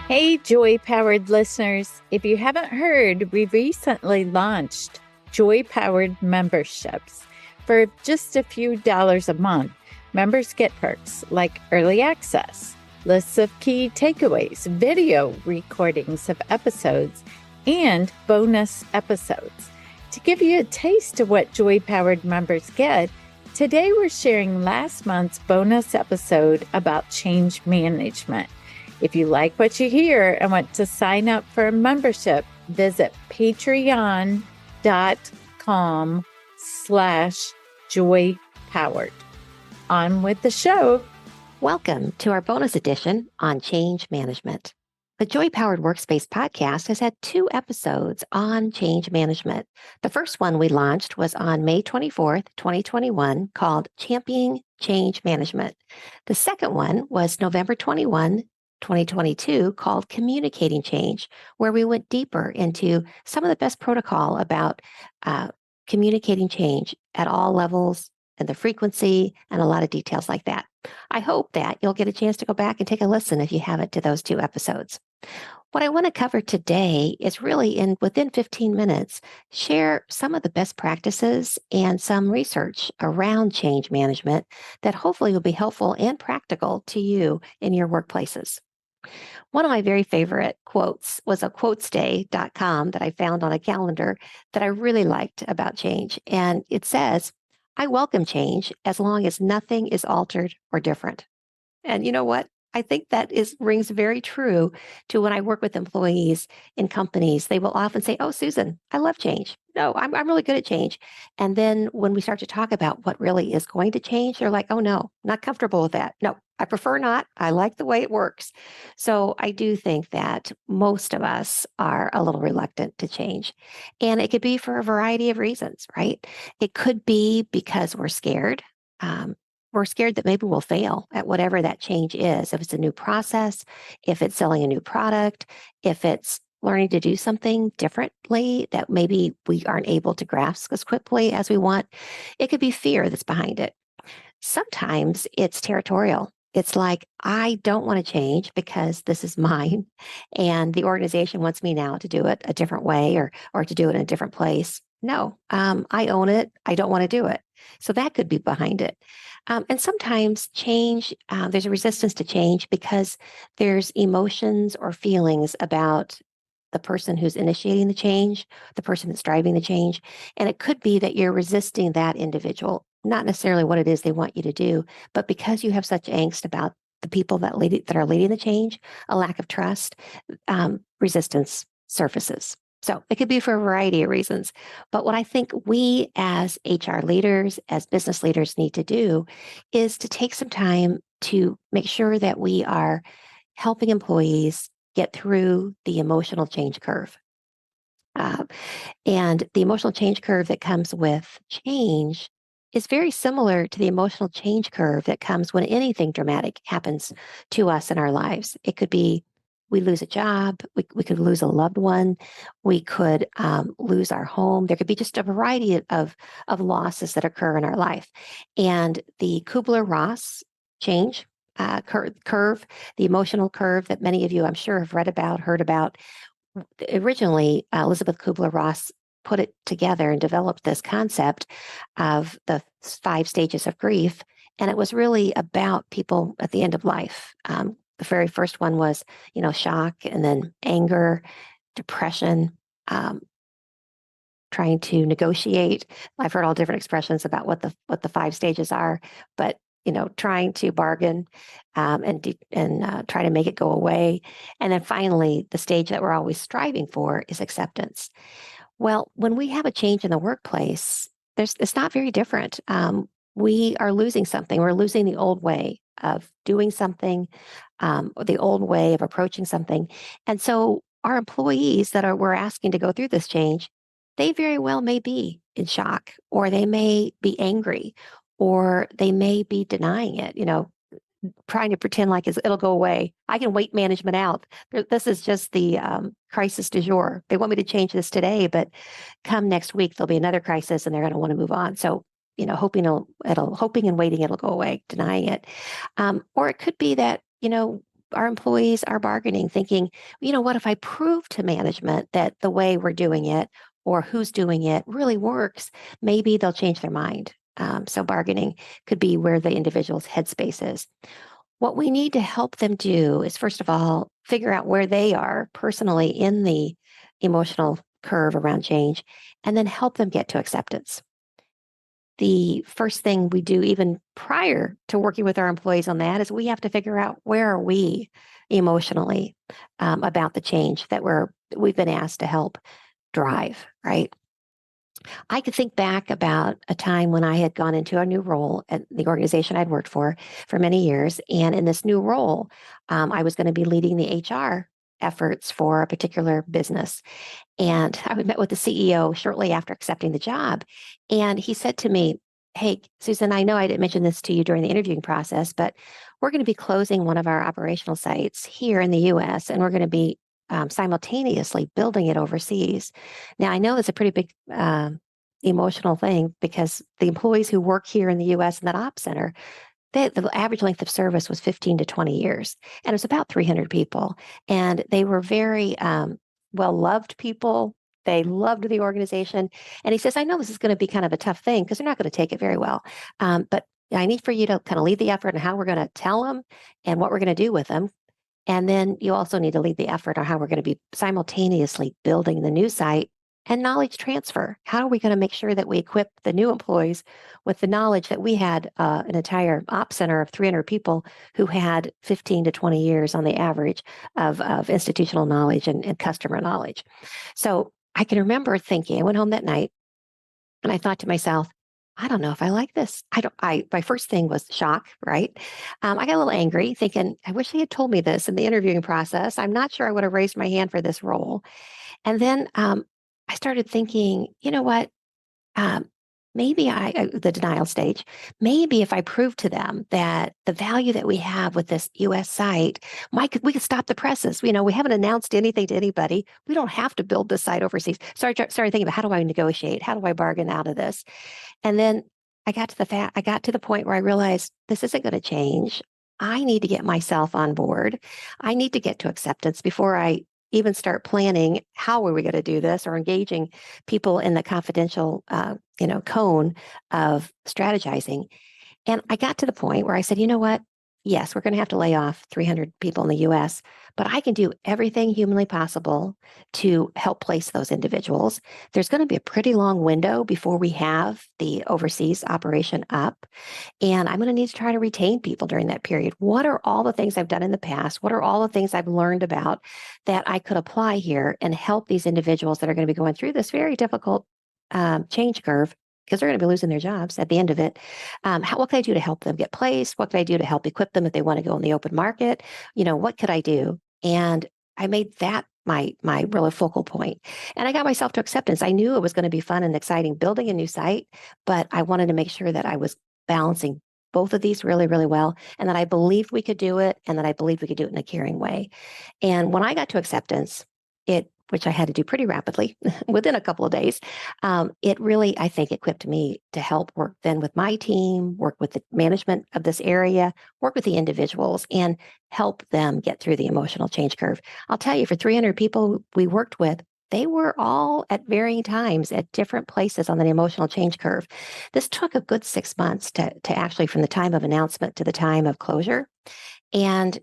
Hey, Joy Powered listeners. If you haven't heard, we recently launched Joy Powered memberships. For just a few dollars a month, members get perks like early access, lists of key takeaways, video recordings of episodes, and bonus episodes. To give you a taste of what Joy Powered members get, today we're sharing last month's bonus episode about change management. If you like what you hear and want to sign up for a membership, visit patreon.com/joypowered. On with the show. Welcome to our bonus edition on change management. The Joy Powered Workspace podcast has had 2 episodes on change management. The first one we launched was on May 24th, 2021, called Championing Change Management. The second one was November 21, 2022, called Communicating Change, where we went deeper into some of the best protocol about communicating change at all levels and the frequency and a lot of details like that. I hope that you'll get a chance to go back and take a listen if you haven't to those 2 episodes. What I want to cover today is really within 15 minutes, share some of the best practices and some research around change management that hopefully will be helpful and practical to you in your workplaces. One of my very favorite quotes was a quotesday.com that I found on a calendar that I really liked about change. And it says, "I welcome change as long as nothing is altered or different." And you know what? I think that rings very true to when I work with employees in companies. They will often say, "Oh, Susan, I love change. No, I'm really good at change." And then when we start to talk about what really is going to change, they're like, "Oh, no, not comfortable with that. No, I prefer not. I like the way it works." So I do think that most of us are a little reluctant to change. And it could be for a variety of reasons, right? It could be because we're scared. We're scared that maybe we'll fail at whatever that change is. If it's a new process, if it's selling a new product, if it's learning to do something differently that maybe we aren't able to grasp as quickly as we want, it could be fear that's behind it. Sometimes it's territorial. It's like, I don't want to change because this is mine. And the organization wants me now to do it a different way or to do it in a different place. No, I own it. I don't want to do it. So that could be behind it. And sometimes change, there's a resistance to change because there's emotions or feelings about the person who's initiating the change, the person that's driving the change. And it could be that you're resisting that individual, not necessarily what it is they want you to do, but because you have such angst about the people that are leading the change, a lack of trust, resistance surfaces. So it could be for a variety of reasons. But what I think we as HR leaders, as business leaders need to do is to take some time to make sure that we are helping employees get through the emotional change curve. And the emotional change curve that comes with change is very similar to the emotional change curve that comes when anything dramatic happens to us in our lives. It could be we lose a job, we could lose a loved one, we could lose our home. There could be just a variety of losses that occur in our life. And the Kubler-Ross change curve, the emotional curve that many of you, I'm sure, have read about, heard about, originally, Elizabeth Kubler-Ross put it together and developed this concept of the 5 stages of grief. And it was really about people at the end of life. The very first one was, shock, and then anger, depression, trying to negotiate. I've heard all different expressions about what the 5 stages are, but trying to bargain and try to make it go away. And then finally, the stage that we're always striving for is acceptance. Well, when we have a change in the workplace, it's not very different. We are losing something. We're losing the old way of doing something, the old way of approaching something. And so our employees we're asking to go through this change, they very well may be in shock, or they may be angry, or they may be denying it, trying to pretend like it'll go away. I can wait management out. This is just the crisis du jour. They want me to change this today, but come next week, there'll be another crisis and they're going to want to move on. So, hoping and waiting it'll go away, denying it. Or it could be that, our employees are bargaining, thinking, what if I prove to management that the way we're doing it or who's doing it really works, maybe they'll change their mind. So bargaining could be where the individual's headspace is. What we need to help them do is, first of all, figure out where they are personally in the emotional curve around change, and then help them get to acceptance. The first thing we do, even prior to working with our employees on that, is we have to figure out where are we emotionally about the change that we've been asked to help drive, right? I could think back about a time when I had gone into a new role at the organization I'd worked for many years. And in this new role, I was going to be leading the HR efforts for a particular business. And I met with the CEO shortly after accepting the job. And he said to me, "Hey, Susan, I know I didn't mention this to you during the interviewing process, but we're going to be closing one of our operational sites here in the US, and we're going to be simultaneously building it overseas." Now, I know it's a pretty big emotional thing because the employees who work here in the US in that ops center, the average length of service was 15 to 20 years, and it was about 300 people. And they were very well-loved people. They loved the organization. And he says, "I know this is going to be kind of a tough thing because they're not going to take it very well. But I need for you to kind of lead the effort on how we're going to tell them and what we're going to do with them. And then you also need to lead the effort on how we're going to be simultaneously building the new site and knowledge transfer. How are we going to make sure that we equip the new employees with the knowledge that we had an entire ops center of 300 people who had 15 to 20 years on the average of institutional knowledge and customer knowledge?" So I can remember thinking, I went home that night and I thought to myself, I don't know if I like this. My first thing was shock, right? I got a little angry thinking, I wish he had told me this in the interviewing process. I'm not sure I would have raised my hand for this role. And then I started thinking, you know what? Um, maybe the denial stage, maybe if I prove to them that the value that we have with this US site, we could stop the presses. We haven't announced anything to anybody. We don't have to build this site overseas. So I started thinking about, how do I negotiate? How do I bargain out of this? And then I got to the point where I realized this isn't going to change. I need to get myself on board. I need to get to acceptance before I even start planning how are we going to do this, or engaging people in the confidential, cone of strategizing. And I got to the point where I said, you know what? Yes, we're going to have to lay off 300 people in the US, but I can do everything humanly possible to help place those individuals. There's going to be a pretty long window before we have the overseas operation up. And I'm going to need to try to retain people during that period. What are all the things I've done in the past? What are all the things I've learned about that I could apply here and help these individuals that are going to be going through this very difficult change curve, because they're going to be losing their jobs at the end of it. What can I do to help them get placed? What can I do to help equip them if they want to go in the open market? What could I do? And I made that my really focal point. And I got myself to acceptance. I knew it was going to be fun and exciting building a new site, but I wanted to make sure that I was balancing both of these really, really well, and that I believed we could do it, and that I believed we could do it in a caring way. And when I got to acceptance, which I had to do pretty rapidly within a couple of days, it really, I think, equipped me to help work then with my team, work with the management of this area, work with the individuals, and help them get through the emotional change curve. I'll tell you, for 300 people we worked with, they were all at varying times at different places on the emotional change curve. This took a good 6 months to actually, from the time of announcement to the time of closure. And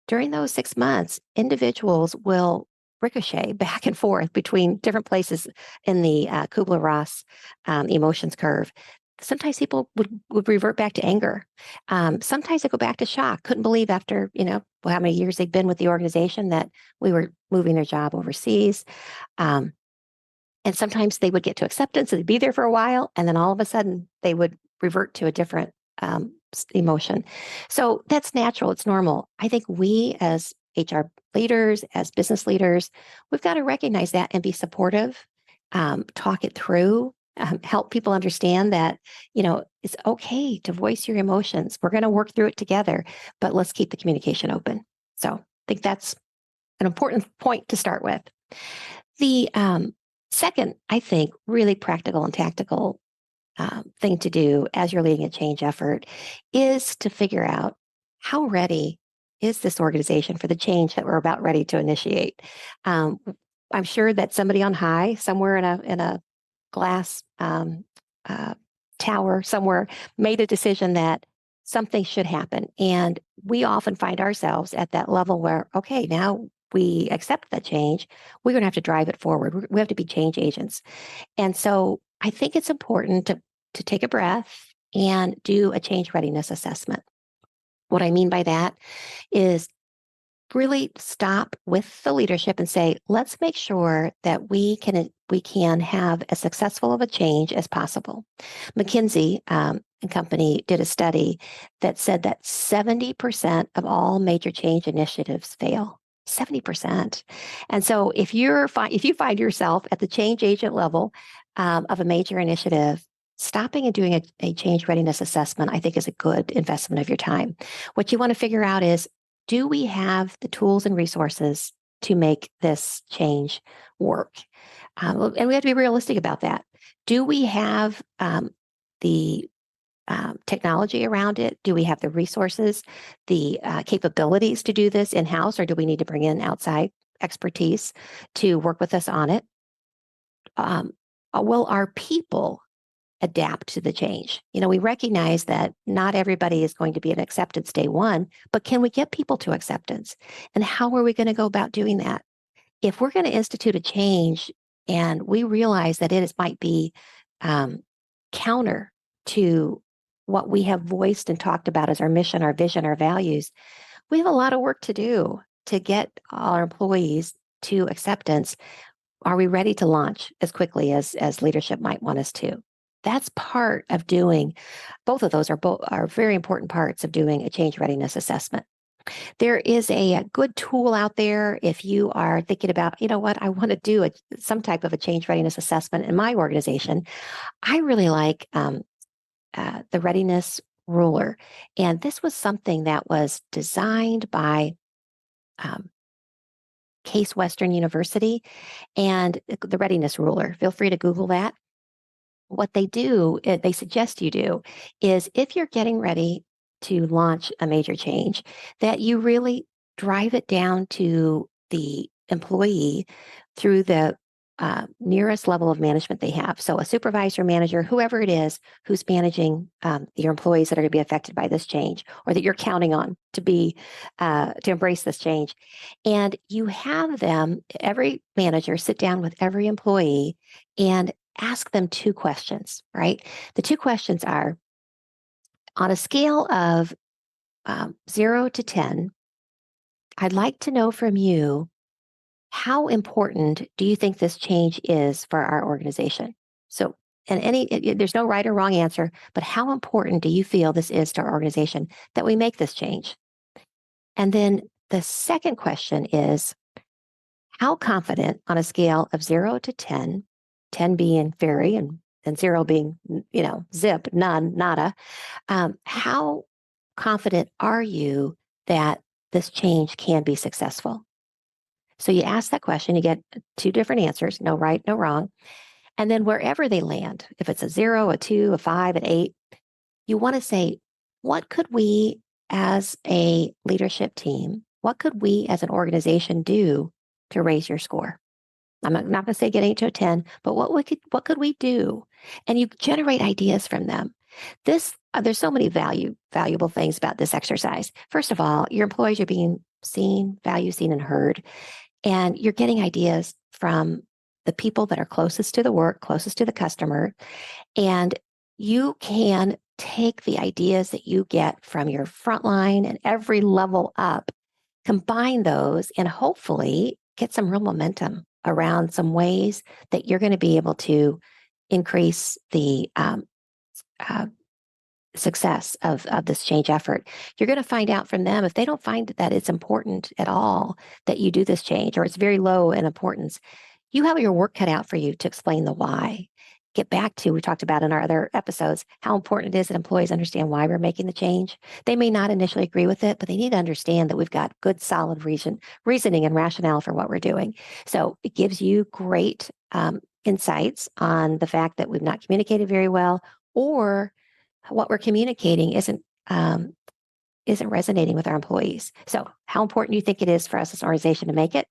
during those 6 months, individuals will ricochet back and forth between different places in the Kubler-Ross emotions curve. Sometimes people would revert back to anger. Sometimes they go back to shock. Couldn't believe after, how many years they've been with the organization that we were moving their job overseas. And sometimes they would get to acceptance and they'd be there for a while, and then all of a sudden they would revert to a different emotion. So that's natural. It's normal. I think we as HR leaders, as business leaders, we've got to recognize that and be supportive, talk it through, help people understand that, it's okay to voice your emotions. We're going to work through it together, but let's keep the communication open. So I think that's an important point to start with. The second, I think, really practical and tactical thing to do as you're leading a change effort is to figure out how ready is this organization for the change that we're about ready to initiate? I'm sure that somebody on high, somewhere in a glass uh, tower somewhere, made a decision that something should happen. And we often find ourselves at that level where, okay, now we accept that change. We're going to have to drive it forward. We have to be change agents. And so I think it's important to take a breath and do a change readiness assessment. What I mean by that is really stop with the leadership and say, let's make sure that we can have as successful of a change as possible. McKinsey and Company did a study that said that 70% of all major change initiatives fail. 70%. And so if you find yourself at the change agent level of a major initiative, stopping and doing a change readiness assessment, I think, is a good investment of your time. What you want to figure out is, do we have the tools and resources to make this change work? And we have to be realistic about that. Do we have the technology around it? Do we have the resources, the capabilities to do this in-house, or do we need to bring in outside expertise to work with us on it? Will our people adapt to the change? We recognize that not everybody is going to be in acceptance day one, but can we get people to acceptance? And how are we going to go about doing that? If we're going to institute a change and we realize that might be counter to what we have voiced and talked about as our mission, our vision, our values, we have a lot of work to do to get our employees to acceptance. Are we ready to launch as quickly as leadership might want us to? That's part of doing, both of those are very important parts of doing a change readiness assessment. There is a good tool out there if you are thinking about, what, I want to do some type of a change readiness assessment in my organization. I really like the Readiness Ruler. And this was something that was designed by Case Western University and the Readiness Ruler. Feel free to Google that. What they suggest you do is, if you're getting ready to launch a major change, that you really drive it down to the employee through the nearest level of management they have. So a supervisor, manager, whoever it is who's managing your employees that are going to be affected by this change, or that you're counting on to embrace this change. And you have them, every manager, sit down with every employee and ask them two questions, right? The two questions are, on a scale of 0 to 10, I'd like to know from you, how important do you think this change is for our organization? So, there's no right or wrong answer, but how important do you feel this is to our organization that we make this change? And then the second question is, how confident, on a scale of 0 to 10, 10 being very and 0 being, zip, none, nada, how confident are you that this change can be successful? So you ask that question, you get two different answers, no right, no wrong. And then wherever they land, if it's a 0, a 2, a 5, an 8, you want to say, what could we as a leadership team, what could we as an organization do to raise your score? I'm not going to say get 8 to a 10, but what could we do? And you generate ideas from them. There's so many valuable things about this exercise. First of all, your employees are being seen, seen, and heard. And you're getting ideas from the people that are closest to the work, closest to the customer. And you can take the ideas that you get from your frontline and every level up, combine those, and hopefully get some real momentum around some ways that you're going to be able to increase the success of this change effort. You're going to find out from them, if they don't find that it's important at all that you do this change, or it's very low in importance, you have your work cut out for you to explain the why. Get back to, we talked about in our other episodes, how important it is that employees understand why we're making the change. They may not initially agree with it, but they need to understand that we've got good, solid reasoning and rationale for what we're doing. So it gives you great insights on the fact that we've not communicated very well, or what we're communicating isn't isn't resonating with our employees. So how important do you think it is for us as an organization to make it?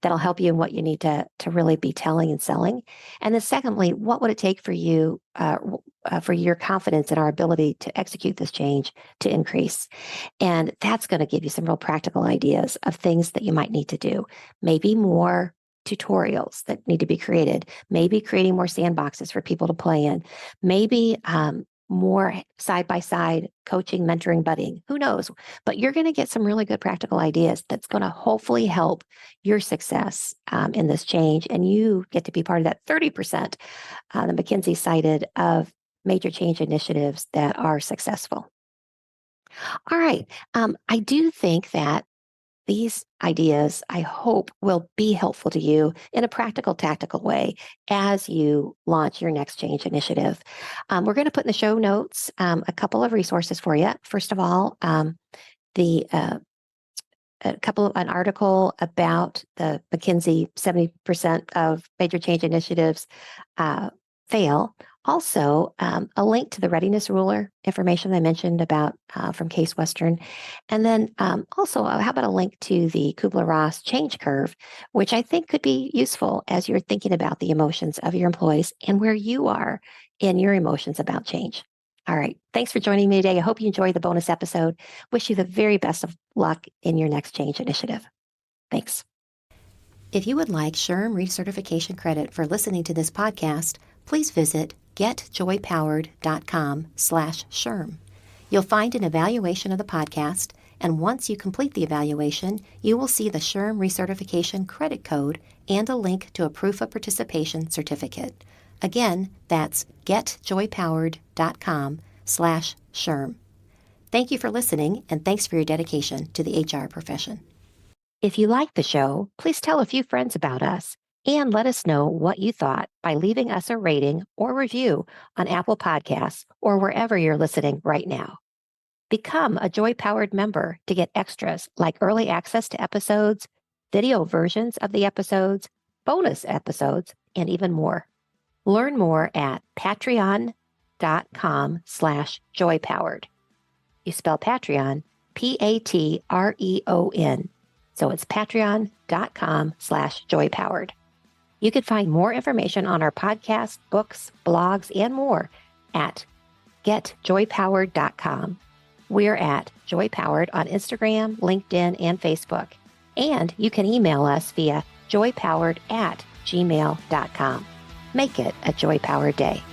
That'll help you in what you need to really be telling and selling. And then secondly, what would it take for you, for your confidence in our ability to execute this change to increase? And that's going to give you some real practical ideas of things that you might need to do. Maybe more tutorials that need to be created, maybe creating more sandboxes for people to play in, maybe more side-by-side coaching, mentoring, budding, who knows? But you're going to get some really good practical ideas that's going to hopefully help your success in this change. And you get to be part of that 30% that McKinsey cited of major change initiatives that are successful. All right. I do think that these ideas, I hope, will be helpful to you in a practical, tactical way as you launch your next change initiative. We're going to put in the show notes a couple of resources for you. First of all, an article about the McKinsey 70% of major change initiatives fail. Also, a link to the readiness ruler information I mentioned about from Case Western. And then also, how about a link to the Kubler-Ross change curve, which I think could be useful as you're thinking about the emotions of your employees and where you are in your emotions about change. All right. Thanks for joining me today. I hope you enjoyed the bonus episode. Wish you the very best of luck in your next change initiative. Thanks. If you would like SHRM recertification credit for listening to this podcast, please visit getjoypowered.com/SHRM. You'll find an evaluation of the podcast, and once you complete the evaluation, you will see the SHRM recertification credit code and a link to a proof of participation certificate. Again, that's getjoypowered.com/SHRM. Thank you for listening, and thanks for your dedication to the HR profession. If you like the show, please tell a few friends about us and let us know what you thought by leaving us a rating or review on Apple Podcasts or wherever you're listening right now. Become a Joy Powered member to get extras like early access to episodes, video versions of the episodes, bonus episodes, and even more. Learn more at patreon.com/joypowered. You spell Patreon, Patreon. So it's patreon.com/joypowered. You can find more information on our podcast, books, blogs, and more at getjoypowered.com. We're at Joy Powered on Instagram, LinkedIn, and Facebook. And you can email us via joypowered@gmail.com. Make it a Joy Powered day.